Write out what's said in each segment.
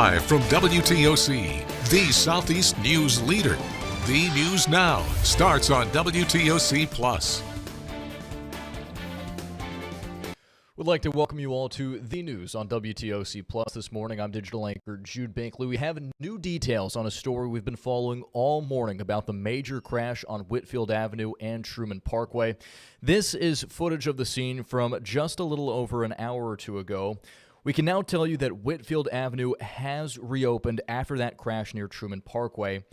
Live from WTOC, the Southeast news leader. The News Now starts on WTOC Plus. We'd like to welcome you all to The News on WTOC Plus this morning. I'm digital anchor Jude Binkley. We have new details on a story we've been following all morning about the major crash on Whitfield Avenue and Truman Parkway. This is footage of the scene from just a little over an hour or two ago. We can now tell you that Whitfield Avenue has reopened after that crash near Truman Parkway.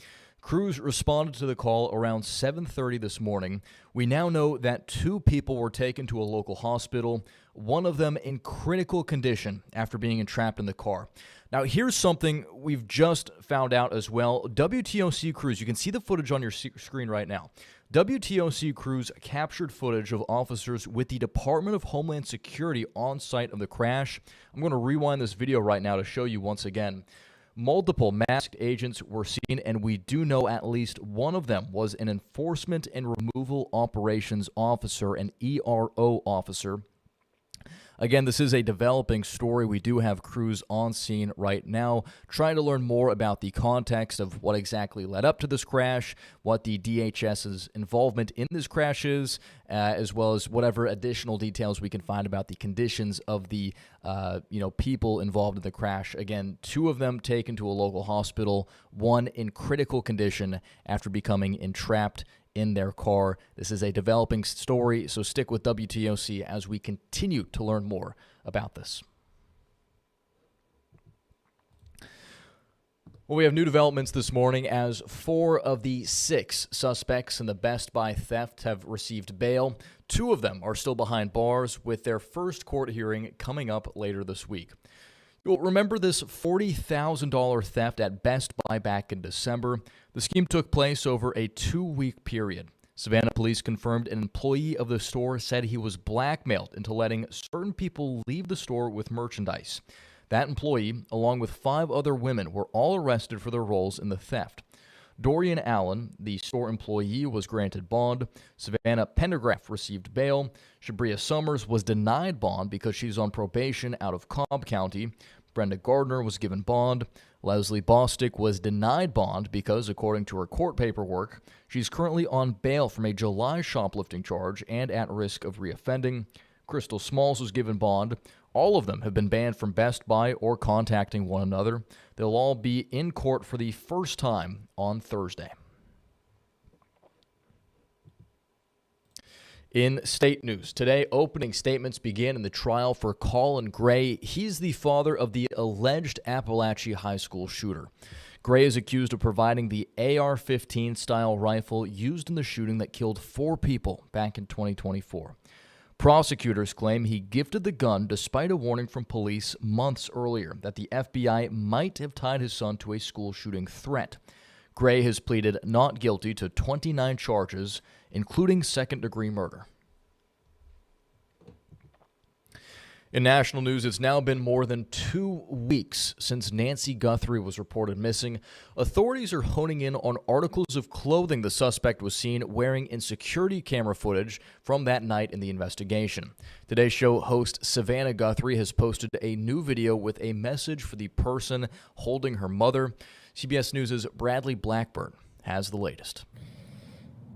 Crews responded to the call around 7:30 this morning. We now know that 2 people were taken to a local hospital, one of them in critical condition after being entrapped in the car. Now, here's something we've just found out as well. WTOC crews, you can see the footage on your screen right now. WTOC crews captured footage of officers with the Department of Homeland Security on site of the crash. I'm going to rewind this video right now to show you once again. Multiple masked agents were seen, and we do know at least one of them was an enforcement and removal operations officer, an ERO officer. Again, this is a developing story. We do have crews on scene right now trying to learn more about the context of what exactly led up to this crash, what the DHS's involvement in this crash is, as well as whatever additional details we can find about the conditions of the people involved in the crash. Again, 2 of them taken to a local hospital, 1 in critical condition after becoming entrapped in their car. This is a developing story, so stick with WTOC as we continue to learn more about this. Well, we have new developments this morning as 4 of the 6 suspects in the Best Buy theft have received bail. 2 of them are still behind bars, with their first court hearing coming up later this week. You'll remember this $40,000 theft at Best Buy back in December. The scheme took place over a 2-week period. Savannah police confirmed an employee of the store said he was blackmailed into letting certain people leave the store with merchandise. That employee, along with 5 other women, were all arrested for their roles in the theft. Dorian Allen, the store employee, was granted bond. Savannah Pendergraft received bail. Shabria Summers was denied bond because she's on probation out of Cobb County. Brenda Gardner was given bond. Leslie Bostick was denied bond because, according to her court paperwork, she's currently on bail from a July shoplifting charge and at risk of reoffending. Crystal Smalls was given bond. All of them have been banned from Best Buy or contacting one another. They'll all be in court for the first time on Thursday. In state news, today opening statements begin in the trial for Colin Gray. He's the father of the alleged Appalachia High School shooter. Gray is accused of providing the AR-15 style rifle used in the shooting that killed 4 people back in 2024. Prosecutors claim he gifted the gun despite a warning from police months earlier that the FBI might have tied his son to a school shooting threat. Gray has pleaded not guilty to 29 charges, including second-degree murder. In national news, it's now been more than 2 weeks since Nancy Guthrie was reported missing. Authorities are honing in on articles of clothing the suspect was seen wearing in security camera footage from that night in the investigation. Today's show host Savannah Guthrie has posted a new video with a message for the person holding her mother. CBS News' Bradley Blackburn has the latest.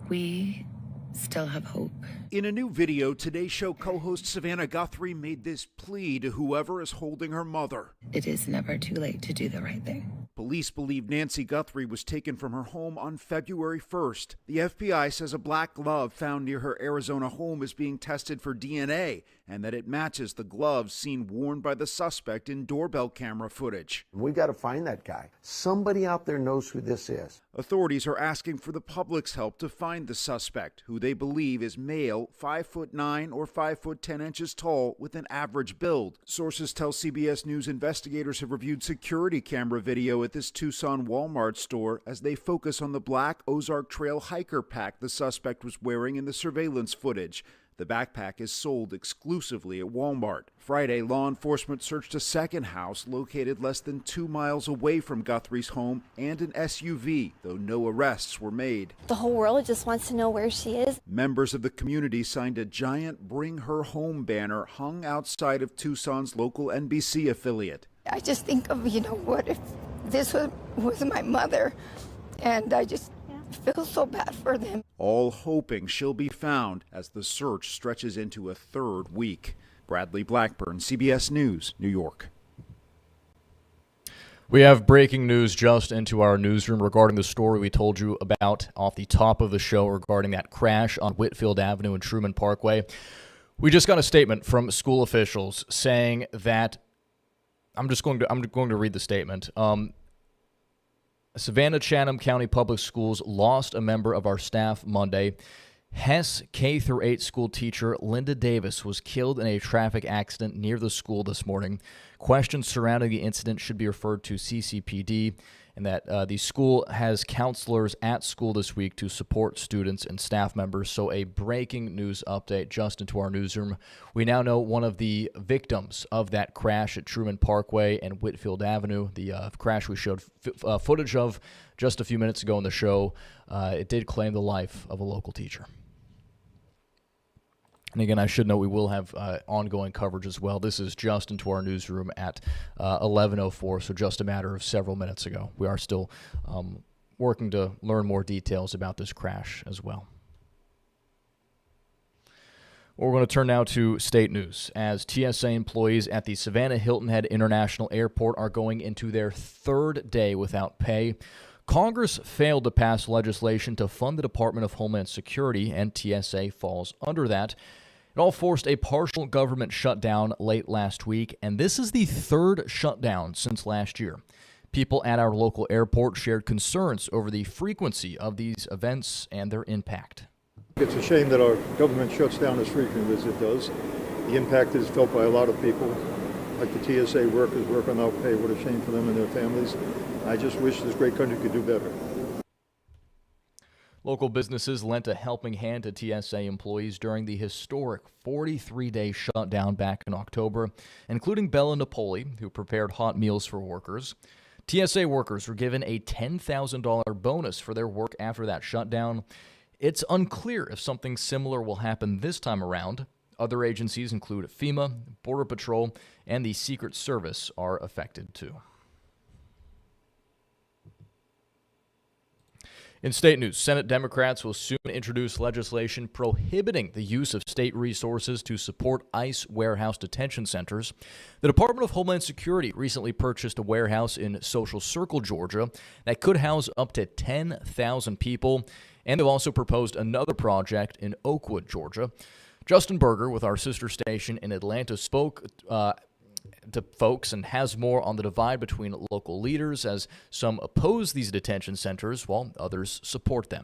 We still have hope. In a new video, Today's Show co-host Savannah Guthrie made this plea to whoever is holding her mother. It is never too late to do the right thing. Police believe Nancy Guthrie was taken from her home on February 1st. The FBI says a black glove found near her Arizona home is being tested for DNA and that it matches the gloves seen worn by the suspect in doorbell camera footage. We got to find that guy. Somebody out there knows who this is. Authorities are asking for the public's help to find the suspect, who they believe is male, 5'9" or 5'10" tall, with an average build. Sources tell CBS News investigators have reviewed security camera video at this Tucson Walmart store as they focus on the black Ozark Trail hiker pack the suspect was wearing in the surveillance footage. The backpack is sold exclusively at Walmart. Friday, law enforcement searched a second house located less than 2 miles away from Guthrie's home and an SUV, though no arrests were made. The whole world just wants to know where she is. Members of the community signed a giant Bring Her Home banner hung outside of Tucson's local NBC affiliate. I just think of, what if this was my mother, and I just feel so bad for them. All hoping she'll be found as the search stretches into a third week. Bradley Blackburn, CBS News, New York. We have breaking news just into our newsroom regarding the story we told you about off the top of the show regarding that crash on Whitfield Avenue and Truman Parkway. We just got a statement from school officials saying that I'm going to read the statement. Savannah-Chatham County Public Schools lost a member of our staff Monday. Hess K-8 school teacher Linda Davis was killed in a traffic accident near the school this morning. Questions surrounding the incident should be referred to CCPD, and that the school has counselors at school this week to support students and staff members. So a breaking news update just into our newsroom. We now know one of the victims of that crash at Truman Parkway and Whitfield Avenue, the crash we showed footage of just a few minutes ago in the show. It did claim the life of a local teacher. And again, I should note we will have ongoing coverage as well. This is just into our newsroom at 11:04, so just a matter of several minutes ago. We are still working to learn more details about this crash as well. We're going to turn now to state news, as TSA employees at the Savannah Hilton Head International Airport are going into their third day without pay. Congress failed to pass legislation to fund the Department of Homeland Security, and TSA falls under that. It all forced a partial government shutdown late last week, and this is the third shutdown since last year. People at our local airport shared concerns over the frequency of these events and their impact. It's a shame that our government shuts down as frequently as it does. The impact is felt by a lot of people, like the TSA workers work without pay. What a shame for them and their families. I just wish this great country could do better. Local businesses lent a helping hand to TSA employees during the historic 43-day shutdown back in October, including Bella Napoli, who prepared hot meals for workers. TSA workers were given a $10,000 bonus for their work after that shutdown. It's unclear if something similar will happen this time around. Other agencies include FEMA, Border Patrol, and the Secret Service are affected too. In state news, Senate Democrats will soon introduce legislation prohibiting the use of state resources to support ICE warehouse detention centers. The Department of Homeland Security recently purchased a warehouse in Social Circle, Georgia, that could house up to 10,000 people, and they've also proposed another project in Oakwood, Georgia. Justin Berger with our sister station in Atlanta spoke to folks and has more on the divide between local leaders, as some oppose these detention centers while others support them.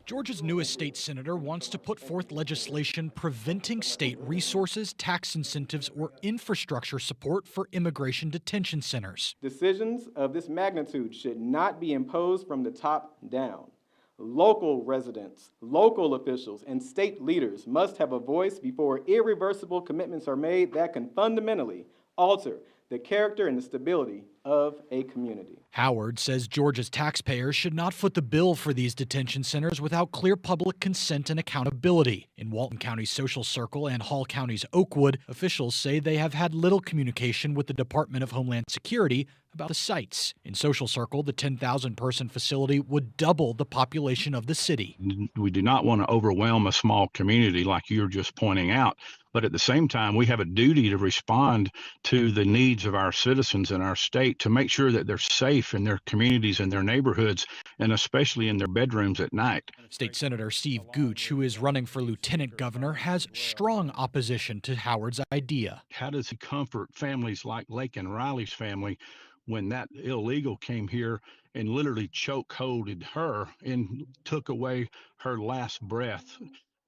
Georgia's newest state senator wants to put forth legislation preventing state resources, tax incentives, or infrastructure support for immigration detention centers. Decisions of this magnitude should not be imposed from the top down. Local residents, local officials, and state leaders must have a voice before irreversible commitments are made that can fundamentally alter the character and the stability of a community. Howard says Georgia's taxpayers should not foot the bill for these detention centers without clear public consent and accountability. In Walton County's Social Circle and Hall County's Oakwood, officials say they have had little communication with the Department of Homeland Security about the sites. In Social Circle, the 10,000-person facility would double the population of the city. We do not want to overwhelm a small community like you're just pointing out, but at the same time, we have a duty to respond to the needs of our citizens in our state to make sure that they're safe in their communities and their neighborhoods, and especially in their bedrooms at night. State Senator Steve Gooch, who is running for lieutenant governor, has strong opposition to Howard's idea. How does he comfort families like Lake and Riley's family when that illegal came here and literally chokeholded her and took away her last breath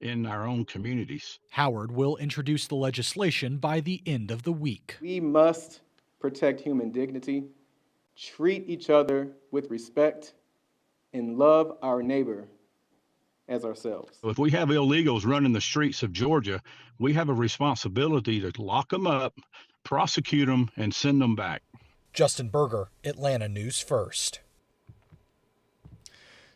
in our own communities? Howard will introduce the legislation by the end of the week. We must protect human dignity, treat each other with respect, and love our neighbor as ourselves. If we have illegals running the streets of Georgia, we have a responsibility to lock them up, prosecute them, and send them back. Justin Berger, Atlanta News First.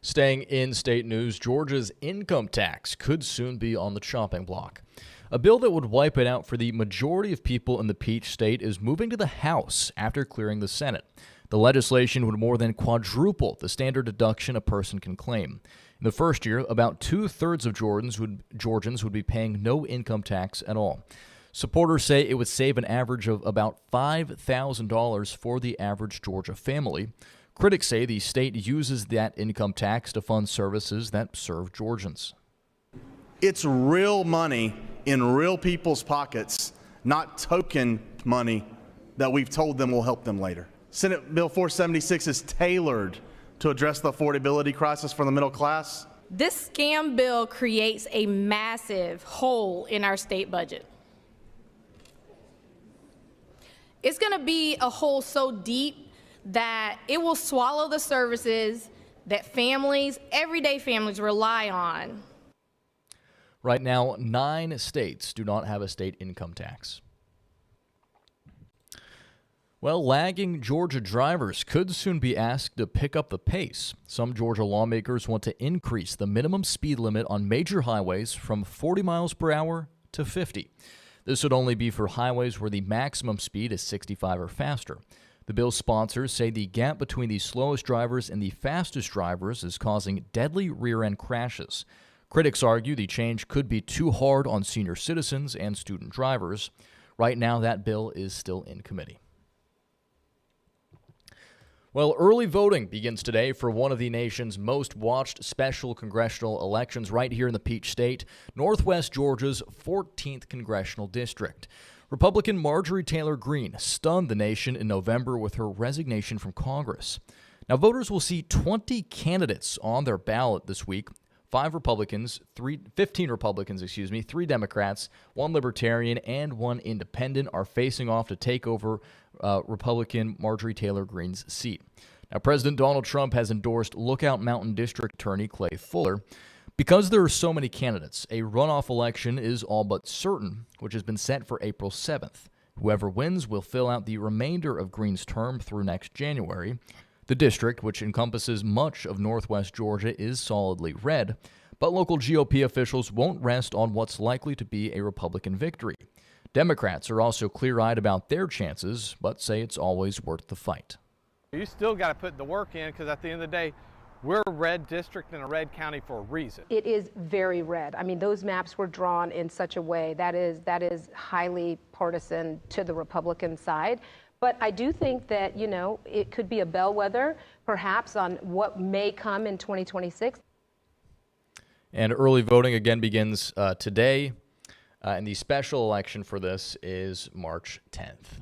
Staying in state news, Georgia's income tax could soon be on the chopping block. A bill that would wipe it out for the majority of people in the Peach State is moving to the House after clearing the Senate. The legislation would more than quadruple the standard deduction a person can claim. In the first year, about 2/3 of Georgians would be paying no income tax at all. Supporters say it would save an average of about $5,000 for the average Georgia family. Critics say the state uses that income tax to fund services that serve Georgians. It's real money in real people's pockets, not token money that we've told them will help them later. Senate Bill 476 is tailored to address the affordability crisis for the middle class. This scam bill creates a massive hole in our state budget. It's going to be a hole so deep that it will swallow the services that families, everyday families, rely on. Right now, 9 states do not have a state income tax. Well, lagging Georgia drivers could soon be asked to pick up the pace. Some Georgia lawmakers want to increase the minimum speed limit on major highways from 40 miles per hour to 50. This would only be for highways where the maximum speed is 65 or faster. The bill's sponsors say the gap between the slowest drivers and the fastest drivers is causing deadly rear-end crashes. Critics argue the change could be too hard on senior citizens and student drivers. Right now, that bill is still in committee. Well, early voting begins today for one of the nation's most watched special congressional elections right here in the Peach State, Northwest Georgia's 14th congressional district. Republican Marjorie Taylor Greene stunned the nation in November with her resignation from Congress. Now, voters will see 20 candidates on their ballot this week. 15 Republicans, 3 Democrats, 1 Libertarian, and 1 Independent are facing off to take over Republican Marjorie Taylor Greene's seat. Now, President Donald Trump has endorsed Lookout Mountain District Attorney Clay Fuller. Because there are so many candidates, a runoff election is all but certain, which has been set for April 7th. Whoever wins will fill out the remainder of Greene's term through next January. The district, which encompasses much of northwest Georgia, is solidly red, but local GOP officials won't rest on what's likely to be a Republican victory. Democrats are also clear-eyed about their chances, but say it's always worth the fight. You still got to put the work in because at the end of the day, we're a red district in a red county for a reason. It is very red. I mean, those maps were drawn in such a way that is highly partisan to the Republican side. But I do think that, it could be a bellwether, perhaps, on what may come in 2026. And early voting again begins today, and the special election for this is March 10th.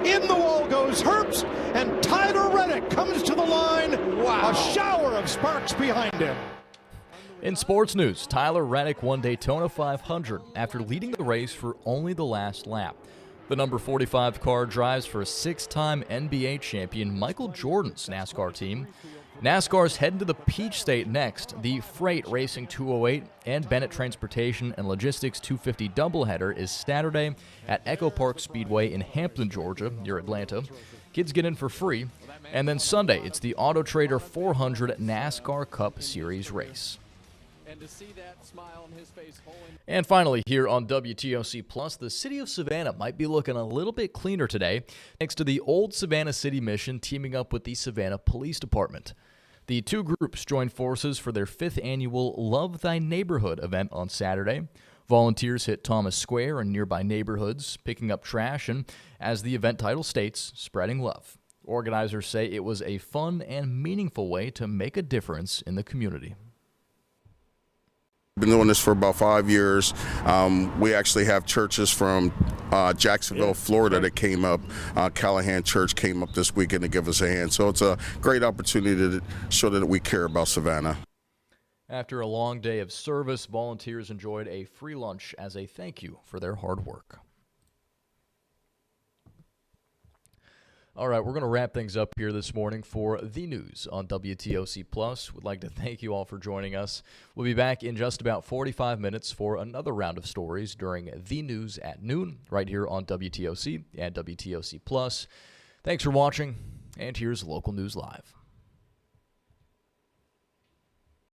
In the wall goes Herbst, and Tyler Reddick comes to the line. Wow. A shower of sparks behind him. In sports news, Tyler Reddick won Daytona 500 after leading the race for only the last lap. The number 45 car drives for 6-time NBA champion Michael Jordan's NASCAR team. NASCAR's heading to the Peach State next. The Freight Racing 208 and Bennett Transportation and Logistics 250 doubleheader is Saturday at Echo Park Speedway in Hampton, Georgia, near Atlanta. Kids get in for free. And then Sunday, it's the Auto Trader 400 NASCAR Cup Series race. And finally, here on WTOC Plus, the city of Savannah might be looking a little bit cleaner today, thanks to the Old Savannah City Mission teaming up with the Savannah Police Department. The two groups joined forces for their 5th annual Love Thy Neighborhood event on Saturday. Volunteers hit Thomas Square and nearby neighborhoods, picking up trash and, as the event title states, spreading love. Organizers say it was a fun and meaningful way to make a difference in the community. Been doing this for about 5 years. We actually have churches from Jacksonville, Florida that came up. Callahan Church came up this weekend to give us a hand. So it's a great opportunity to show that we care about Savannah. After a long day of service, volunteers enjoyed a free lunch as a thank you for their hard work. All right, we're going to wrap things up here this morning for the news on WTOC Plus. We'd like to thank you all for joining us. We'll be back in just about 45 minutes for another round of stories during the news at noon right here on WTOC and WTOC Plus. Thanks for watching, and here's Local News Live.